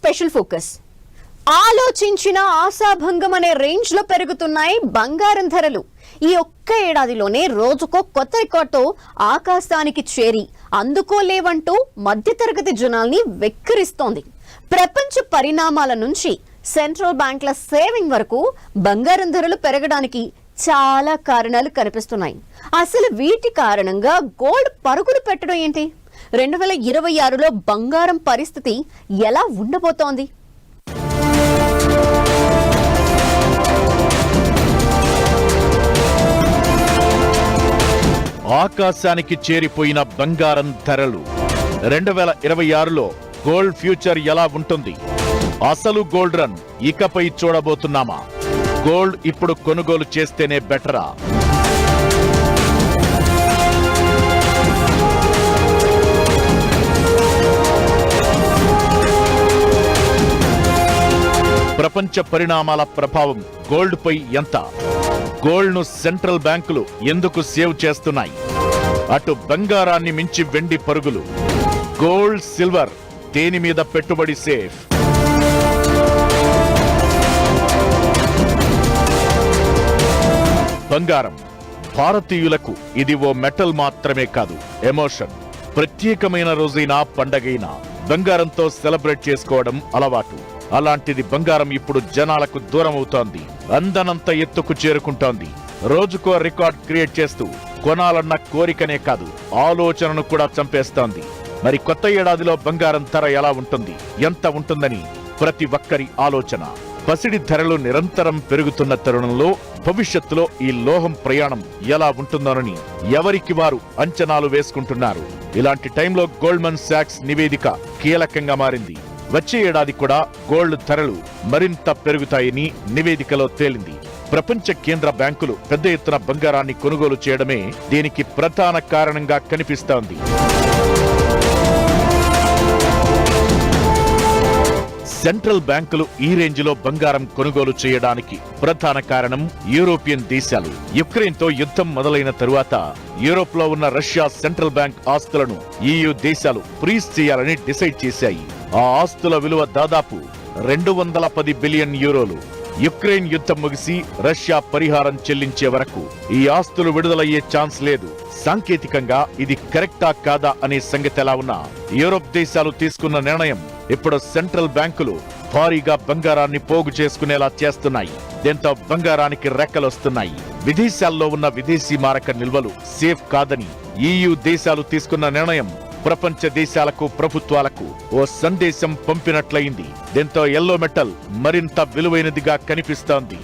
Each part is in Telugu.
Special focus. ఆలోచించిన ఆశాభంగం అనే రేంజ్ లో పెరుగుతున్నాయి బంగారం ధరలు. ఈ ఒక్క ఏడాదిలోనే రోజుకో కొత్త రికార్డుతో ఆకాశానికి చేరి అందుకోలేవంటూ మధ్యతరగతి జనాల్ని వెక్కిరిస్తోంది. ప్రపంచ పరిణామాల నుంచి సెంట్రల్ బ్యాంకుల సేవింగ్ వరకు బంగారం ధరలు పెరగడానికి చాలా కారణాలు కనిపిస్తున్నాయి. అసలు వీటి కారణంగా గోల్డ్ పరుగులు పెట్టడం ఏంటి? 2026లో బంగారం పరిస్థితి ఎలా ఉండబోతోంది? ఆకాశానికి చేరిపోయిన బంగారం ధరలు. 2026లో గోల్డ్ ఫ్యూచర్ ఎలా ఉంటుంది? అసలు గోల్డ్ రన్ ఇకపై చూడబోతున్నామా? గోల్డ్ ఇప్పుడు కొనుగోలు చేస్తేనే బెటరా? ప్రపంచ పరిణామాల ప్రభావం గోల్డ్ పై ఎంత? గోల్డ్ ను సెంట్రల్ బ్యాంకులు ఎందుకు సేవ్ చేస్తున్నాయి? అటు బంగారాన్ని మించి వెండి పరుగులు. గోల్డ్, సిల్వర్ దేని మీద పెట్టుబడి సేఫ్? బంగారం భారతీయులకు ఇది ఓ మెటల్ మాత్రమే కాదు, ఎమోషన్. ప్రత్యేకమైన రోజైనా పండగైనా బంగారంతో సెలబ్రేట్ చేసుకోవడం అలవాటు. అలాంటిది బంగారం ఇప్పుడు జనాలకు దూరం అవుతోంది. అందనంత ఎత్తుకు చేరుకుంటోంది. రోజుకో రికార్డ్ క్రియేట్ చేస్తూ కొనాలన్న కోరికనే కాదు, ఆలోచనను కూడా చంపేస్తోంది. మరి కొత్త ఏడాదిలో బంగారం ధర ఎలా ఉంటుంది, ఎంత ఉంటుందని ప్రతి ఒక్కరి ఆలోచన. పసిడి ధరలు నిరంతరం పెరుగుతున్న తరుణంలో భవిష్యత్తులో ఈ లోహం ప్రయాణం ఎలా ఉంటుందోనని ఎవరికి వారు అంచనాలు వేసుకుంటున్నారు. ఇలాంటి టైంలో గోల్డ్మన్ సాక్స్ నివేదిక కీలకంగా మారింది. వచ్చే ఏడాది కూడా గోల్డ్ ధరలు మరింత పెరుగుతాయని నివేదికలో తేలింది. ప్రపంచ కేంద్ర బ్యాంకులు పెద్ద ఎత్తున బంగారాన్ని కొనుగోలు చేయడమే దీనికి ప్రధాన కారణంగా కనిపిస్తోంది. సెంట్రల్ బ్యాంకులు ఈ రేంజ్లో బంగారం కొనుగోలు చేయడానికి ప్రధాన కారణం యూరోపియన్ దేశాలు. యుక్రెయిన్తో యుద్ధం మొదలైన తరువాత యూరోప్ లో ఉన్న రష్యా సెంట్రల్ బ్యాంక్ ఆస్తులను EU దేశాలు ఫ్రీజ్ చేయాలని డిసైడ్ చేశాయి. ఆ ఆస్తుల విలువ దాదాపు 210 బిలియన్ యూరోలు. యుక్రెయిన్ యుద్ధం ముగిసి రష్యా పరిహారం చెల్లించే వరకు ఈ ఆస్తులు విడుదలయ్యే ఛాన్స్ లేదు. సాంకేతికంగా ఇది కరెక్టా కాదా అనే సంగతి ఎలా ఉన్నా యూరోప్ దేశాలు తీసుకున్న నిర్ణయం ఇప్పుడు సెంట్రల్ బ్యాంకులు భారీగా బంగారాన్ని పోగు చేసుకునేలా చేస్తున్నాయి. దీంతో బంగారానికి రెక్కలొస్తున్నాయి. విదేశాల్లో ఉన్న విదేశీ మారక నిల్వలు సేఫ్ కాదని EU దేశాలు తీసుకున్న నిర్ణయం ప్రపంచ దేశాలకు, ప్రభుత్వాలకు ఓ సందేశం పంపినట్లయింది. దీంతో ఎల్లో మెటల్ మరింత విలువైనదిగా కనిపిస్తోంది.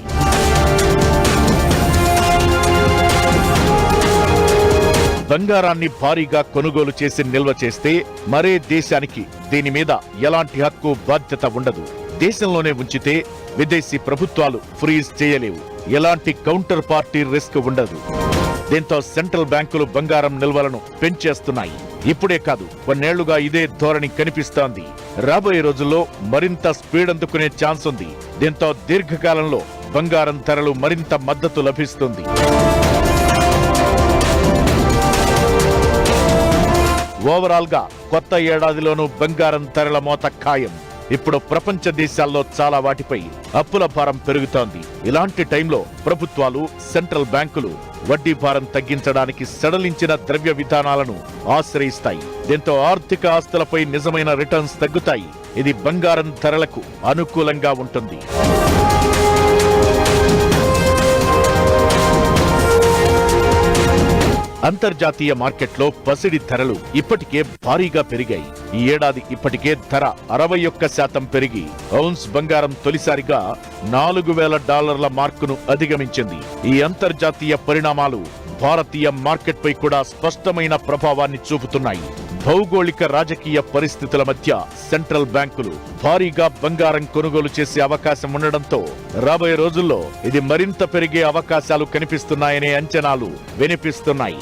బంగారాన్ని భారీగా కొనుగోలు చేసి నిల్వ చేస్తే మరే దేశానికి దీని మీద ఎలాంటి హక్కు, బాధ్యత ఉండదు. దేశంలోనే ఉంచితే విదేశీ ప్రభుత్వాలు ఫ్రీజ్ చేయలేవు. ఎలాంటి కౌంటర్ పార్టీ రిస్క్ ఉండదు. దీంతో సెంట్రల్ బ్యాంకులు బంగారం నిల్వలను పెంచేస్తున్నాయి. ఇప్పుడే కాదు, కొన్నేళ్లుగా ఇదే ధోరణి కనిపిస్తోంది. రాబోయే రోజుల్లో మరింత స్పీడ్ అందుకునే ఛాన్స్ ఉంది. దీంతో దీర్ఘకాలంలో బంగారం ధరలు మరింత మద్దతు లభిస్తుంది. ఓవరాల్ గా కొత్త ఏడాదిలోనూ బంగారం ధరల మోత ఖాయం. ఇప్పుడు ప్రపంచ దేశాల్లో చాలా వాటిపై అప్పుల భారం పెరుగుతోంది. ఇలాంటి టైంలో ప్రభుత్వాలు, సెంట్రల్ బ్యాంకులు వడ్డీ భారం తగ్గించడానికి సడలించిన ద్రవ్య విధానాలను ఆశ్రయిస్తాయి. దీంతో ఆర్థిక ఆస్తులపై నిజమైన రిటర్న్స్ తగ్గుతాయి. ఇది బంగారం ధరలకు అనుకూలంగా ఉంటుంది. అంతర్జాతీయ మార్కెట్లో పసిడి ధరలు ఇప్పటికే భారీగా పెరిగాయి. ఈ ఏడాది ఇప్పటికే ధర 61% పెరిగి ఔన్స్ బంగారం తొలిసారిగా $4,000 మార్కును అధిగమించింది. ఈ అంతర్జాతీయ పరిణామాలు భారతీయ మార్కెట్ పై కూడా స్పష్టమైన ప్రభావాన్ని చూపుతున్నాయి. భౌగోళిక రాజకీయ పరిస్థితుల మధ్య సెంట్రల్ బ్యాంకులు భారీగా బంగారం కొనుగోలు చేసే అవకాశం ఉండడంతో రాబోయే రోజుల్లో ఇది మరింత పెరిగే అవకాశాలు కనిపిస్తున్నాయనే అంచనాలు వినిపిస్తున్నాయి.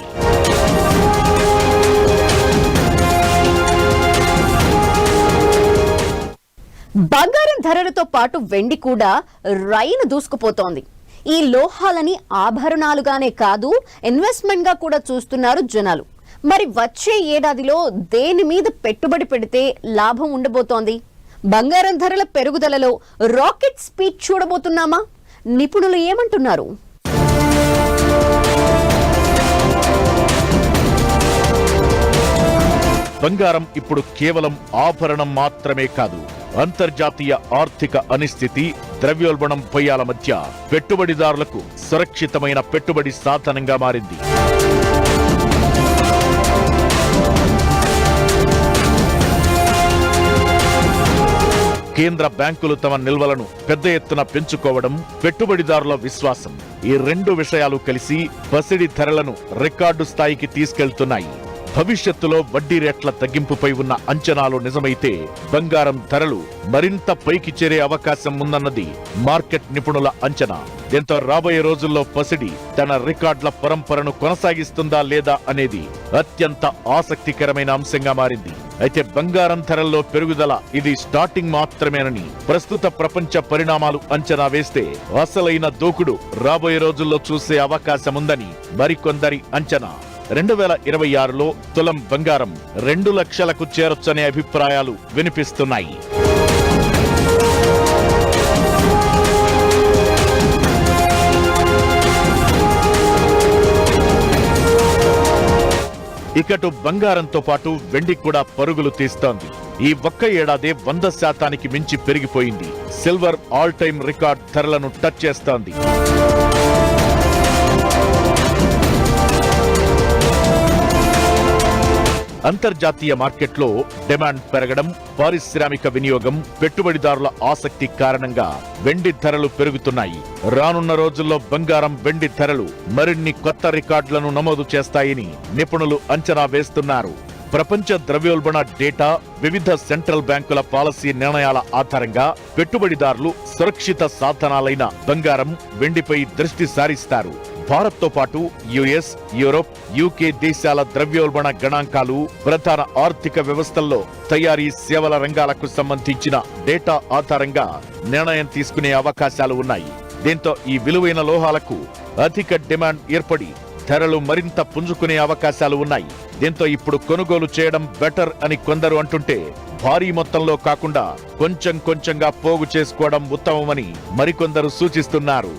బంగారం ధరలతో పాటు వెండి కూడా రైలు దూసుకుపోతోంది. ఈ లోహాలని ఆభరణాలుగానే కాదు, ఇన్వెస్ట్మెంట్ గా కూడా చూస్తున్నారు జనాలు. మరి వచ్చే ఏడాదిలో దేని మీద పెట్టుబడి పెడితే లాభం ఉండబోతోంది? బంగారం ధరల పెరుగుదలలో రాకెట్ స్పీడ్ చూడబోతున్నామా? నిపుణులు ఏమంటున్నారు? బంగారం ఇప్పుడు కేవలం ఆభరణం మాత్రమే కాదు, అంతర్జాతీయ ఆర్థిక అనిశ్చితి, ద్రవ్యోల్బణం భయాల మధ్య పెట్టుబడిదారులకు సురక్షితమైన పెట్టుబడి సాధనంగా మారింది. కేంద్ర బ్యాంకులు తమ నిల్వలను పెద్ద ఎత్తున పెంచుకోవడం, పెట్టుబడిదారుల విశ్వాసం, ఈ రెండు విషయాలు కలిసి పసిడి ధరలను రికార్డు స్థాయికి తీసుకెళ్తున్నాయి. భవిష్యత్తులో వడ్డీ రేట్ల తగ్గింపుపై ఉన్న అంచనాలు నిజమైతే బంగారం ధరలు మరింత పైకి చేరే అవకాశం ఉందన్నది మార్కెట్ నిపుణుల అంచనా. దీంతో రాబోయే రోజుల్లో పసిడి తన రికార్డుల పరంపరను కొనసాగిస్తుందా లేదా అనేది అత్యంత ఆసక్తికరమైన అంశంగా మారింది. అయితే బంగారం ధరల్లో పెరుగుదల ఇది స్టార్టింగ్ మాత్రమేనని ప్రస్తుత ప్రపంచ పరిణామాలు అంచనా వేస్తే అసలైన దూకుడు రాబోయే రోజుల్లో చూసే అవకాశముందని మరికొందరి అంచనా. 2026లో తులం బంగారం 2 లక్షలకు చేరొచ్చనే అభిప్రాయాలు వినిపిస్తున్నాయి. ఇకటు బంగారంతో పాటు వెండి కూడా పరుగులు తీస్తోంది. ఈ ఒక్క ఏడాదే 100% మించి పెరిగిపోయింది. సిల్వర్ ఆల్ టైమ్ రికార్డ్ ధరలను టచ్ చేస్తోంది. అంతర్జాతీయ మార్కెట్లో డిమాండ్ పెరగడం, పారిశ్రామిక వినియోగం, పెట్టుబడిదారుల ఆసక్తి కారణంగా వెండి ధరలు పెరుగుతున్నాయి. రానున్న రోజుల్లో బంగారం, వెండి ధరలు మరిన్ని కొత్త రికార్డులను నమోదు చేస్తాయని నిపుణులు అంచనా వేస్తున్నారు. ప్రపంచ ద్రవ్యోల్బణ డేటా, వివిధ సెంట్రల్ బ్యాంకుల పాలసీ నిర్ణయాల ఆధారంగా పెట్టుబడిదారులు సురక్షిత సాధనాలైన బంగారం, వెండిపై దృష్టి సారిస్తారు. భారత్తో పాటు యుఎస్, యూరోప్, యూకే దేశాల ద్రవ్యోల్బణ గణాంకాలు, ప్రధాన ఆర్థిక వ్యవస్థల్లో తయారీ, సేవల రంగాలకు సంబంధించిన డేటా ఆధారంగా నిర్ణయం తీసుకునే అవకాశాలు ఉన్నాయి. దీంతో ఈ విలువైన లోహాలకు అధిక డిమాండ్ ఏర్పడి ధరలు మరింత పుంజుకునే అవకాశాలు ఉన్నాయి. దీంతో ఇప్పుడు కొనుగోలు చేయడం బెటర్ అని కొందరు అంటుంటే, భారీ మొత్తంలో కాకుండా కొంచెం కొంచెంగా పోగు చేసుకోవడం ఉత్తమమని మరికొందరు సూచిస్తున్నారు.